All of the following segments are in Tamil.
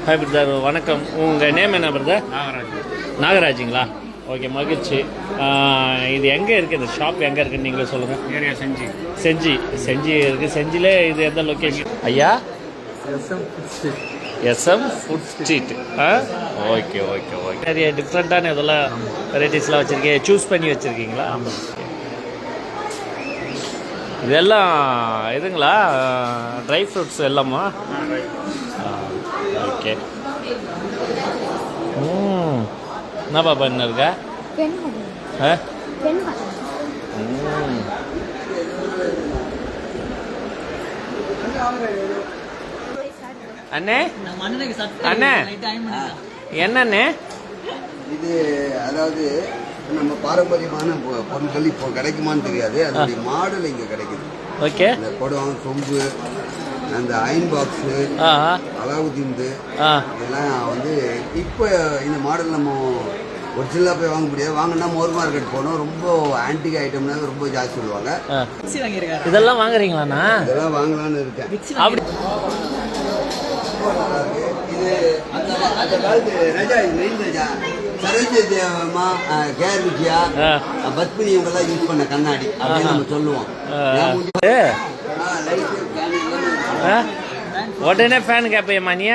ஹாய் பிரதர், வணக்கம். உங்கள் நேம் என்ன பிரதர்? நாகராஜுங்களா? ஓகே, மகிழ்ச்சி. இது எங்கே இருக்குது? இந்த ஷாப் எங்கே இருக்குன்னு நீங்களே சொல்லுங்கள். ஏரியா செஞ்சி இருக்குது. செஞ்சியில் இது எந்த லொக்கேஷன் ஐயா? S M food street. ஓகே. நிறைய டிஃப்ரெண்ட்டான இதெல்லாம் வெரைட்டிஸ்லாம் வச்சுருக்கீங்க, சூஸ் பண்ணி வச்சுருக்கீங்களா? இதெல்லாம் இதுங்களா, ட்ரை ஃப்ரூட்ஸ் எல்லாமா? ஓகே. என்னப்பா பண்ணிருக்க? அண்ணே என்னண்ணே இது? அதாவது நம்ம பாரம்பரியமான பொருட்கள் இப்போ கிடைக்குமான்னு தெரியாது. அதனுடைய மாடல் இங்கே கிடைக்குது. ஓகே. இந்த குடம், சொம்பு, அந்த அயன் பாக்ஸு, அலாவுதீந்து இதெல்லாம் வந்து இப்போ இந்த மாடல் நம்ம ஒரிஜினலாக போய் வாங்க முடியாது. வாங்கினா மோர் மார்க்கெட் போனோம், ரொம்ப ஆன்டிக் ஐட்டம்னா ரொம்ப ஜாஸ்தி சொல்லுவாங்க. இதெல்லாம் வாங்குறீங்களாண்ணா? இதெல்லாம் வாங்கலான்னு இருக்கேன். அப்படி இது அந்த காலத்து ராஜா, மெயின் ராஜா சரோஜி தேவமா, கேர் விஜயா, பத்மினி இவங்கெல்லாம் யூஸ் பண்ண கண்ணாடி அப்படின்னு நம்ம சொல்லுவோம். உடனே ஃபேன் கேட்பேம்மா நீ?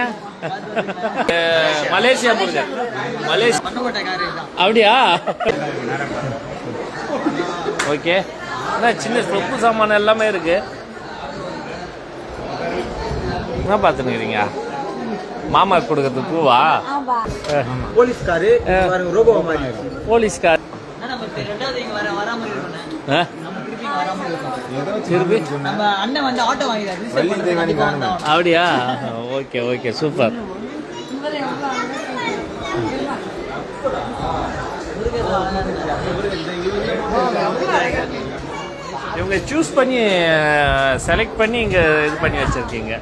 Malaysia Murugan, Malaysia. அப்படியா? ஓகே. சின்ன சொப்பு சாமான் எல்லாமே இருக்கு. என்ன பார்த்துன்னுக்கிறீங்க? மாமா கொடுக்கறது பூவா? போலீஸ்காரு போலீஸ்கார் திருப்பி அப்படியா? Okay, super. இவங்க சூஸ் பண்ணி செலக்ட் பண்ணி இங்கே இது பண்ணி வச்சுருக்கீங்க.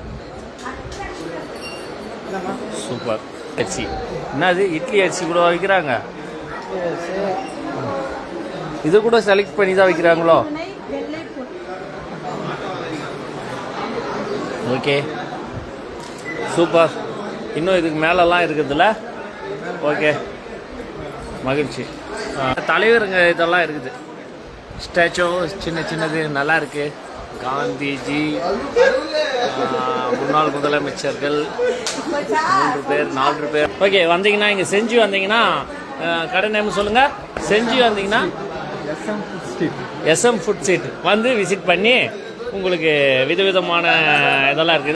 சூப்பர். அரிசி என்னது? இட்லி அரிசி கூட வைக்கிறாங்க. இது கூட செலக்ட் பண்ணி தான் வைக்கிறாங்களோ? Okay, super. இன்னும் இதுக்கு மேலெல்லாம் இருக்குதுல்ல? ஓகே, மகிழ்ச்சி. தலைவருங்க இதெல்லாம் இருக்குது. ஸ்டாச்சு சின்னது நல்லா இருக்கு. காந்திஜி, முன்னாள் முதலமைச்சர்கள் 3 பேர் 4 பேர். ஓகே, வந்தீங்கன்னா இங்கே செஞ்சி வந்தீங்கன்னா கடை நேம் சொல்லுங்க. செஞ்சி வந்தீங்கன்னா எஸ்எம் ஃபுட் ஸ்ட்ரீட் வந்து விசிட் பண்ணி உங்களுக்கு விதவிதமான இதெல்லாம் இருக்குது.